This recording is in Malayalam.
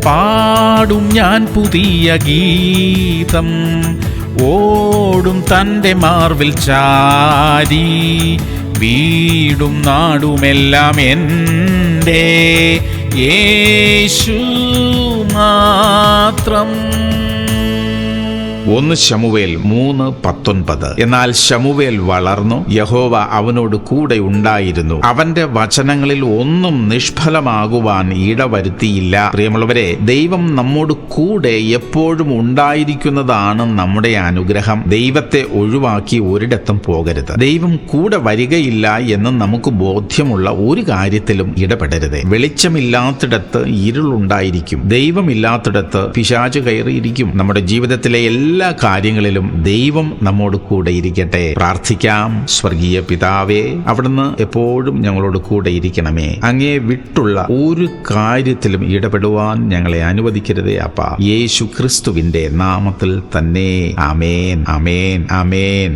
പാടും ഞാൻ പുതിയ ഗീതം, ഓടും തൻ്റെ മാർവിൽ ചാരി. വീടും നാടുമെല്ലാം എൻ്റെ യേശു മാത്രം. 1 ശമൂവേൽ 3:19. എന്നാൽ ശമൂവേൽ വളർന്നു, യഹോവ അവനോട് കൂടെ ഉണ്ടായിരുന്നു, അവന്റെ വചനങ്ങളിൽ ഒന്നും നിഷ്ഫലമാകുവാൻ ഇടവരുത്തിയില്ല. പ്രിയമുള്ളവരെ, ദൈവം നമ്മോട് കൂടെ എപ്പോഴും ഉണ്ടായിരിക്കുന്നതാണ് നമ്മുടെ അനുഗ്രഹം. ദൈവത്തെ ഒഴിവാക്കി ഒരിടത്തും പോകരുത്. ദൈവം കൂടെ വരികയില്ല എന്ന് നമുക്ക് ബോധ്യമുള്ള ഒരു കാര്യത്തിലും ഇടപെടരുത്. വെളിച്ചമില്ലാത്തിടത്ത് ഇരുളുണ്ടായിരിക്കും, ദൈവമില്ലാത്തിടത്ത് പിശാച് കയറിയിരിക്കും. നമ്മുടെ ജീവിതത്തിലെ എല്ലാ കാര്യങ്ങളിലും ദൈവം നമ്മോട് കൂടെ ഇരിക്കട്ടെ. പ്രാർത്ഥിക്കാം. സ്വർഗീയ പിതാവേ, അവിടുന്ന് എപ്പോഴും ഞങ്ങളോട് കൂടെ ഇരിക്കണമേ. അങ്ങേ വിട്ടുള്ള ഒരു കാര്യത്തിലും ഇടപെടുവാൻ ഞങ്ങളെ അനുവദിക്കരുതേ അപ്പാ. യേശു ക്രിസ്തുവിന്റെ നാമത്തിൽ തന്നെ. ആമേൻ, ആമേൻ, ആമേൻ.